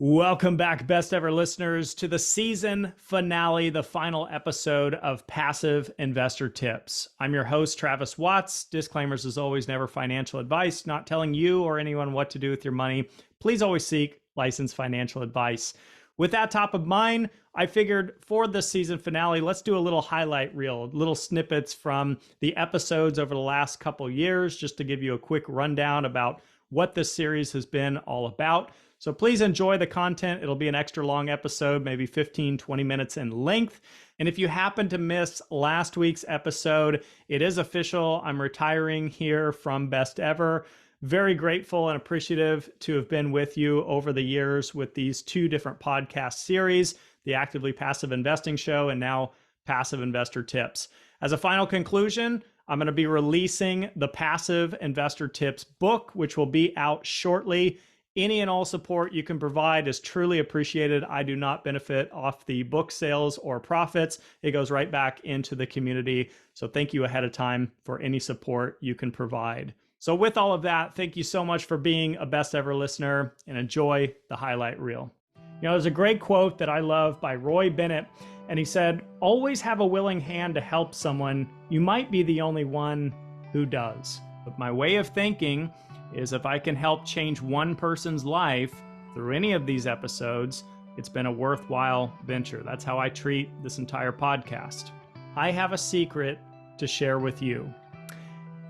Welcome back, best ever listeners, to the season finale, the final episode of Passive Investor Tips. I'm your host, Travis Watts. Disclaimers as always, never financial advice, not telling you or anyone what to do with your money. Please always seek licensed financial advice. With that top of mind, I figured for this season finale, let's do a little highlight reel, little snippets from the episodes over the last couple years, just to give you a quick rundown about what this series has been all about. So please enjoy the content. It'll be an extra long episode, maybe 15, 20 minutes in length. And if you happen to miss last week's episode, it is official. I'm retiring here from Best Ever. Very grateful and appreciative to have been with you over the years with these two different podcast series, the Actively Passive Investing Show and now Passive Investor Tips. As a final conclusion, I'm going to be releasing the Passive Investor Tips book, which will be out shortly. Any and all support you can provide is truly appreciated. I do not benefit off the book sales or profits. It goes right back into the community. So thank you ahead of time for any support you can provide. So with all of that, thank you so much for being a best ever listener and enjoy the highlight reel. You know, there's a great quote that I love by Roy Bennett, and he said, "Always have a willing hand to help someone. You might be the only one who does." But my way of thinking is if I can help change one person's life through any of these episodes, it's been a worthwhile venture. That's how I treat this entire podcast. I have a secret to share with you.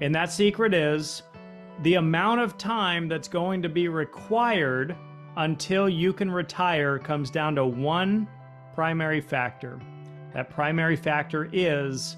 And that secret is the amount of time that's going to be required until you can retire comes down to one primary factor. That primary factor is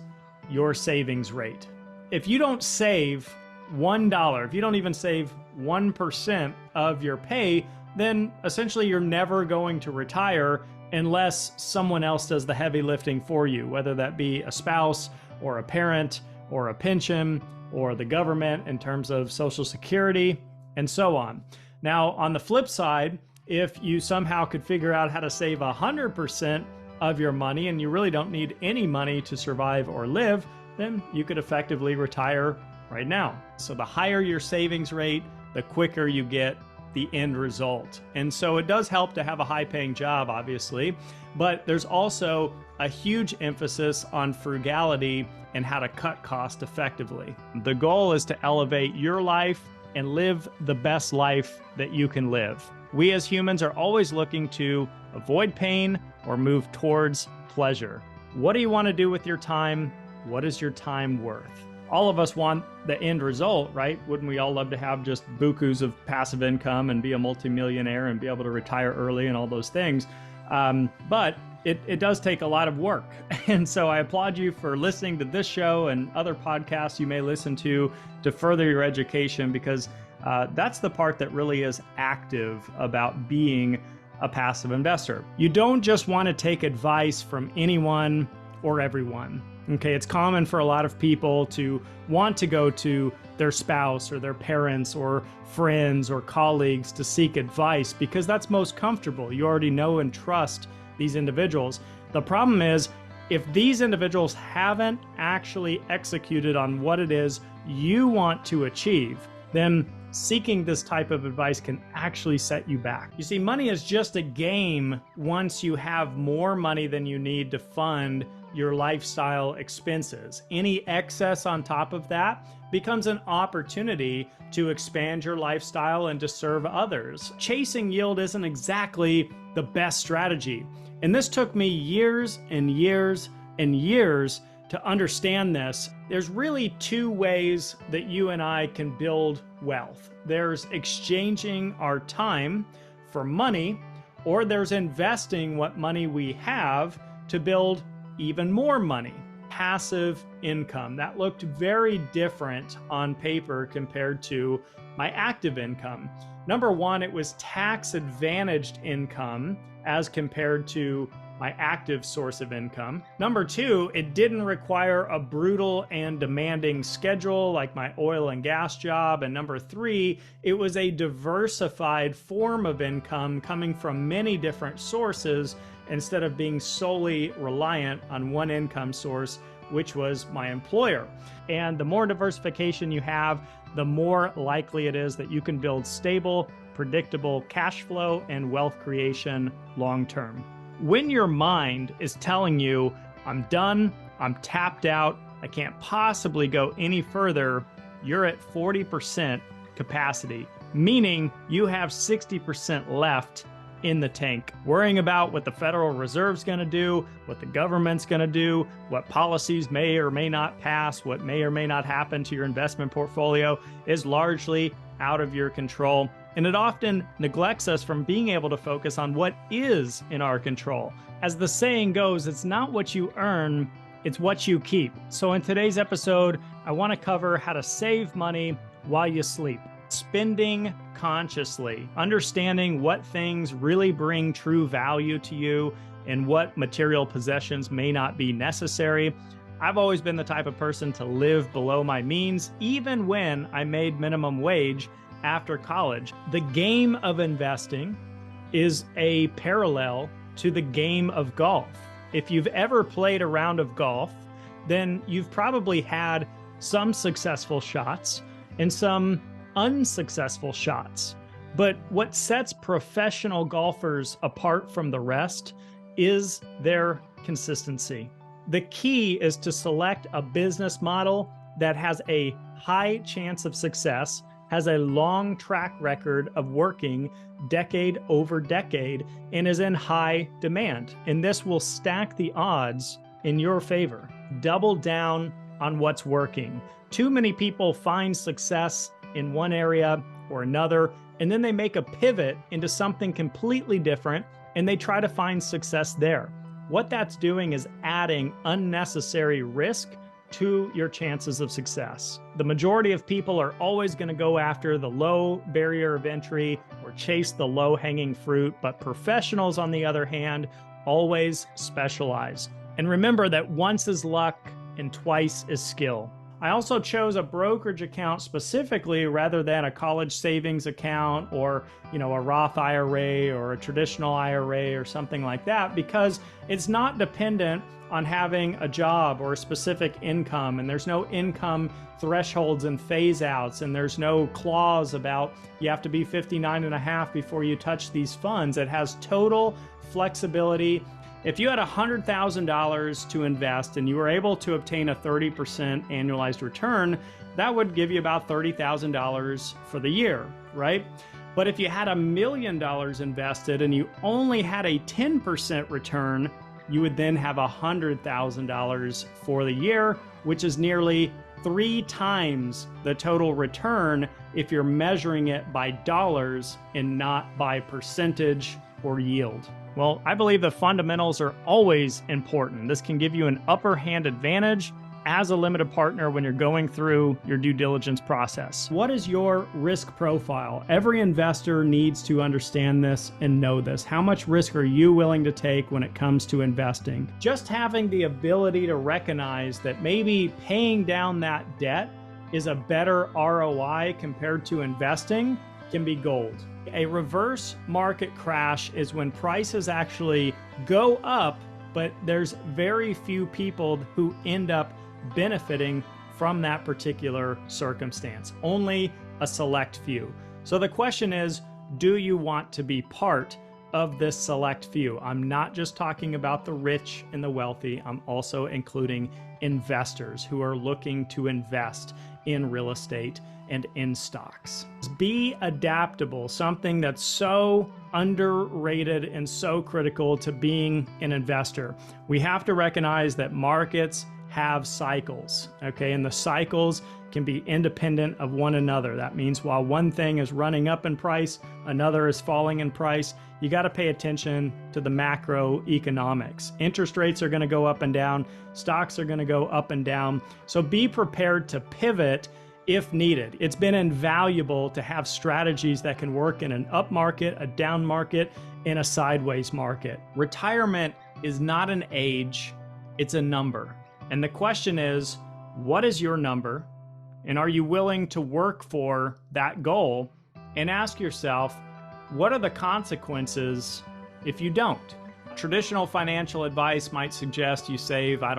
your savings rate. If you don't save $1, if you don't even save 1% of your pay, then essentially you're never going to retire unless someone else does the heavy lifting for you, whether that be a spouse or a parent or a pension or the government in terms of Social Security and so on. Now, on the flip side, if you somehow could figure out how to save 100% of your money and you really don't need any money to survive or live, then you could effectively retire right now. So the higher your savings rate, the quicker you get the end result. And so it does help to have a high-paying job, obviously, but there's also a huge emphasis on frugality and how to cut costs effectively. The goal is to elevate your life and live the best life that you can live. We as humans are always looking to avoid pain or move towards pleasure. What do you want to do with your time? What is your time worth? All of us want the end result, right? Wouldn't we all love to have just bukus of passive income and be a multimillionaire and be able to retire early and all those things? But it does take a lot of work. And so I applaud you for listening to this show and other podcasts you may listen to further your education, because that's the part that really is active about being a passive investor. You don't just want to take advice from anyone or everyone. Okay, it's common for a lot of people to want to go to their spouse or their parents or friends or colleagues to seek advice because that's most comfortable. You already know and trust these individuals. The problem is, if these individuals haven't actually executed on what it is you want to achieve, then seeking this type of advice can actually set you back. You see, money is just a game once you have more money than you need to fund your lifestyle expenses. Any excess on top of that becomes an opportunity to expand your lifestyle and to serve others. Chasing yield isn't exactly the best strategy. And this took me years and years and years to understand this. There's really two ways that you and I can build wealth. There's exchanging our time for money, or there's investing what money we have to build even more money. Passive income. That looked very different on paper compared to my active income. Number one, it was tax advantaged income as compared to my active source of income. Number two, it didn't require a brutal and demanding schedule like my oil and gas job. And number three, it was a diversified form of income coming from many different sources instead of being solely reliant on one income source, which was my employer. And the more diversification you have, the more likely it is that you can build stable, predictable cash flow and wealth creation long term. When your mind is telling you, I'm done, I'm tapped out, I can't possibly go any further, you're at 40% capacity, meaning you have 60% left in the tank. Worrying about what the Federal Reserve's going to do, what the government's going to do, what policies may or may not pass, what may or may not happen to your investment portfolio is largely out of your control. And it often neglects us from being able to focus on what is in our control. As the saying goes, it's not what you earn, it's what you keep. So in today's episode, I want to cover how to save money while you sleep. Spending consciously, understanding what things really bring true value to you and what material possessions may not be necessary. I've always been the type of person to live below my means, even when I made minimum wage after college. The game of investing is a parallel to the game of golf. If you've ever played a round of golf, then you've probably had some successful shots and some unsuccessful shots. But what sets professional golfers apart from the rest is their consistency. The key is to select a business model that has a high chance of success, has a long track record of working decade over decade, and is in high demand. And this will stack the odds in your favor. Double down on what's working. Too many people find success in one area or another, and then they make a pivot into something completely different, and they try to find success there. What that's doing is adding unnecessary risk to your chances of success. The majority of people are always going to go after the low barrier of entry or chase the low-hanging fruit, but professionals, on the other hand, always specialize. And remember that once is luck and twice is skill. I also chose a brokerage account specifically rather than a college savings account or, a Roth IRA or a traditional IRA or something like that, because it's not dependent on having a job or a specific income, and there's no income thresholds and phase outs, and there's no clause about you have to be 59 and a half before you touch these funds. It has total flexibility. If you had $100,000 to invest and you were able to obtain a 30% annualized return, that would give you about $30,000 for the year, right? But if you had $1 million invested and you only had a 10% return, you would then have $100,000 for the year, which is nearly 3 times the total return if you're measuring it by dollars and not by percentage or yield. Well, I believe the fundamentals are always important. This can give you an upper hand advantage as a limited partner when you're going through your due diligence process. What is your risk profile? Every investor needs to understand this and know this. How much risk are you willing to take when it comes to investing? Just having the ability to recognize that maybe paying down that debt is a better ROI compared to investing can be gold. A reverse market crash is when prices actually go up, but there's very few people who end up benefiting from that particular circumstance. Only a select few. So the question is, do you want to be part of this select few? I'm not just talking about the rich and the wealthy. I'm also including investors who are looking to invest in real estate and in stocks. Be adaptable, something that's so underrated and so critical to being an investor. We have to recognize that markets have cycles, okay? And the cycles can be independent of one another. That means while one thing is running up in price, another is falling in price. You got to pay attention to the macroeconomics. Interest rates are going to go up and down. Stocks are going to go up and down. So be prepared to pivot if needed. It's been invaluable to have strategies that can work in an up market, a down market, and a sideways market. Retirement is not an age, it's a number. And the question is, what is your number? And are you willing to work for that goal? And ask yourself, what are the consequences if you don't? Traditional financial advice might suggest you save, 10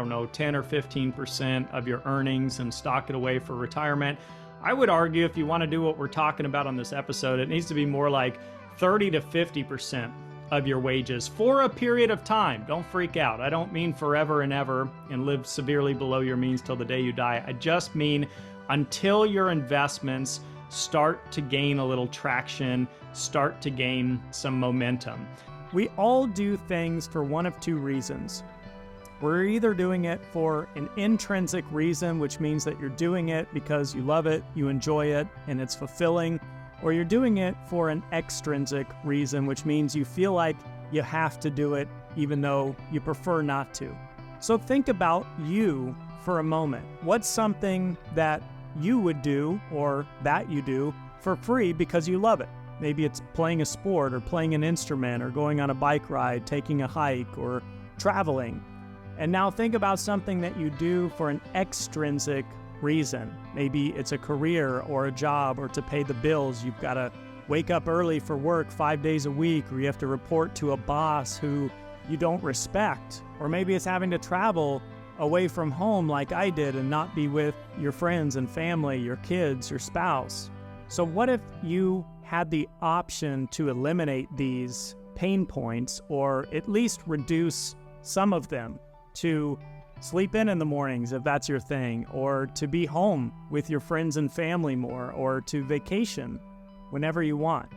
or 15% of your earnings and stock it away for retirement. I would argue if you want to do what we're talking about on this episode, it needs to be more like 30 to 50% of your wages for a period of time. Don't freak out. I don't mean forever and ever and live severely below your means till the day you die. I just mean until your investments start to gain a little traction, start to gain some momentum. We all do things for one of two reasons. We're either doing it for an intrinsic reason, which means that you're doing it because you love it, you enjoy it, and it's fulfilling, or you're doing it for an extrinsic reason, which means you feel like you have to do it even though you prefer not to. So think about you for a moment. What's something that you would do or that you do for free because you love it? Maybe it's playing a sport or playing an instrument or going on a bike ride, taking a hike or traveling. And now think about something that you do for an extrinsic reason. Maybe it's a career or a job or to pay the bills. You've got to wake up early for work 5 days a week, or you have to report to a boss who you don't respect. Or maybe it's having to travel away from home like I did and not be with your friends and family, your kids, your spouse. So what if you had the option to eliminate these pain points or at least reduce some of them, to sleep in the mornings if that's your thing, or to be home with your friends and family more, or to vacation whenever you want.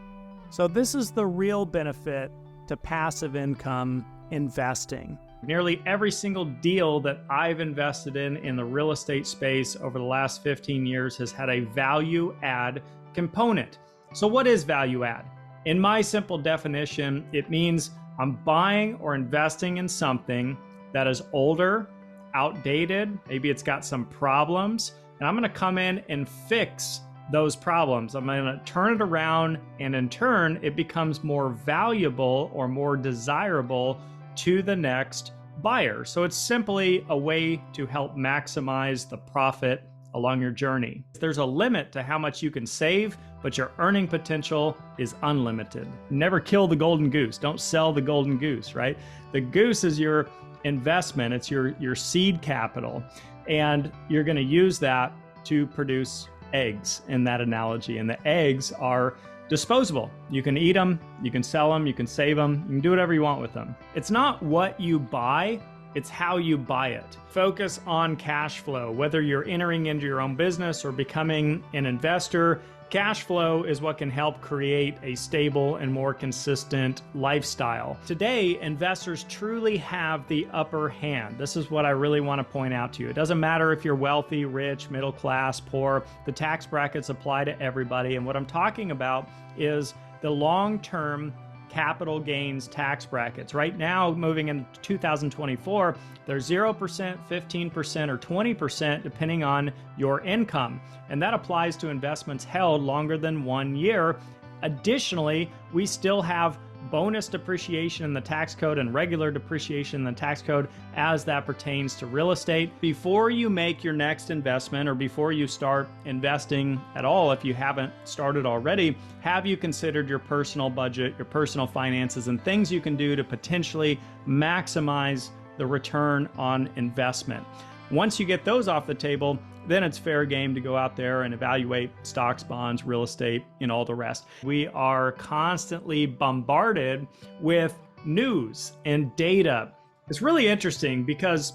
So this is the real benefit to passive income investing. Nearly every single deal that I've invested in the real estate space over the last 15 years has had a value add component. So what is value add? In my simple definition, it means I'm buying or investing in something that is older, outdated, maybe it's got some problems, and I'm going to come in and fix those problems. I'm going to turn it around, and in turn, it becomes more valuable or more desirable to the next buyer. So it's simply a way to help maximize the profit along your journey. There's a limit to how much you can save, but your earning potential is unlimited. Never kill the golden goose. Don't sell the golden goose, right? The goose is your investment. It's your seed capital, and you're going to use that to produce eggs in that analogy. And the eggs are disposable. You can eat them, you can sell them, you can save them, you can do whatever you want with them. It's not what you buy, it's how you buy it. Focus on cash flow. Whether you're entering into your own business or becoming an investor, cash flow is what can help create a stable and more consistent lifestyle. Today, investors truly have the upper hand. This is what I really want to point out to you. It doesn't matter if you're wealthy, rich, middle class, poor. The tax brackets apply to everybody. And what I'm talking about is the long-term capital gains tax brackets. Right now, moving into 2024, they're 0%, 15%, or 20%, depending on your income. And that applies to investments held longer than 1 year. Additionally, we still have bonus depreciation in the tax code and regular depreciation in the tax code as that pertains to real estate. Before you make your next investment, or before you start investing at all, if you haven't started already, have you considered your personal budget, your personal finances, and things you can do to potentially maximize the return on investment? Once you get those off the table, then it's fair game to go out there and evaluate stocks, bonds, real estate, and all the rest. We are constantly bombarded with news and data. It's really interesting because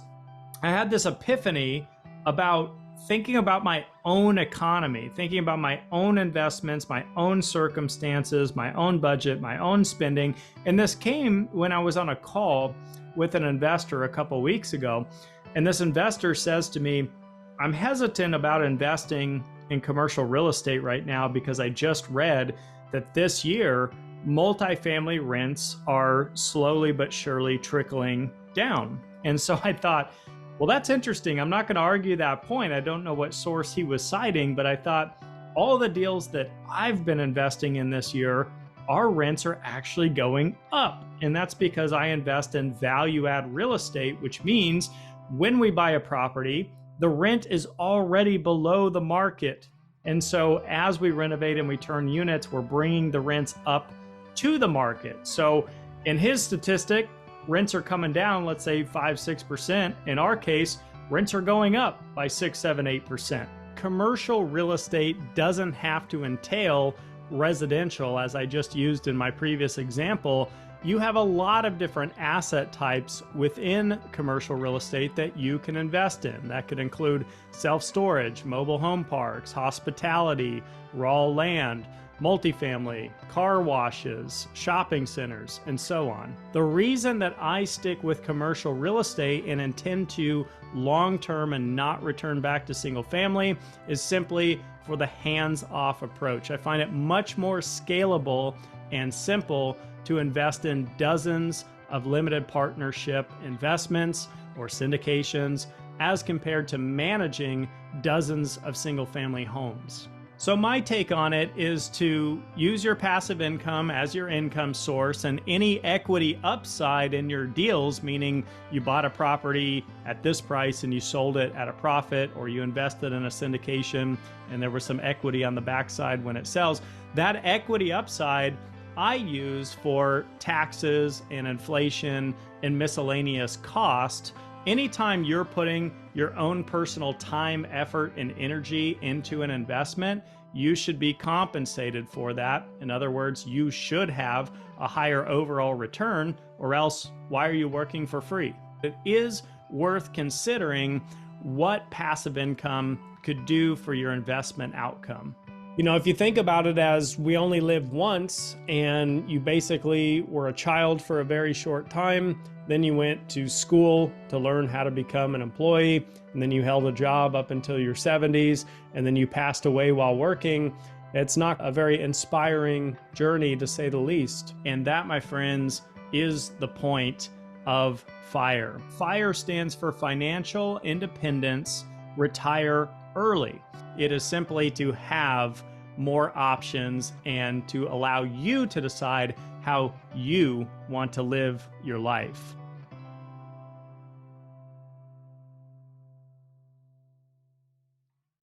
I had this epiphany about thinking about my own economy, thinking about my own investments, my own circumstances, my own budget, my own spending. And this came when I was on a call with an investor a couple weeks ago. And this investor says to me, I'm hesitant about investing in commercial real estate right now because I just read that this year, multifamily rents are slowly but surely trickling down. And so I thought, well, that's interesting. I'm not going to argue that point. I don't know what source he was citing, but I thought all the deals that I've been investing in this year, our rents are actually going up. And that's because I invest in value add real estate, which means when we buy a property, the rent is already below the market. And so as we renovate and we turn units, we're bringing the rents up to the market. So in his statistic, rents are coming down, let's say 5-6%. In our case, rents are going up by 6, 7, 8%. commercial real estate doesn't have to entail residential, as I just used in my previous example. You have a lot of different asset types within commercial real estate that you can invest in. That could include self-storage, mobile home parks, hospitality, raw land, multifamily, car washes, shopping centers, and so on. The reason that I stick with commercial real estate and intend to long-term and not return back to single family is simply for the hands-off approach. I find it much more scalable and simple to invest in dozens of limited partnership investments or syndications as compared to managing dozens of single-family homes. So my take on it is to use your passive income as your income source, and any equity upside in your deals, meaning you bought a property at this price and you sold it at a profit, or you invested in a syndication and there was some equity on the backside when it sells, that equity upside I use for taxes and inflation and miscellaneous cost. Anytime you're putting your own personal time, effort, and energy into an investment, you should be compensated for that. In other words, you should have a higher overall return, or else why are you working for free? It is worth considering what passive income could do for your investment outcome. You know, if you think about it as we only live once, and you basically were a child for a very short time, then you went to school to learn how to become an employee, and then you held a job up until your 70s, and then you passed away while working. It's not a very inspiring journey, to say the least. And that, my friends, is the point of FIRE. FIRE stands for Financial Independence, Retire Early. It is simply to have more options and to allow you to decide how you want to live your life.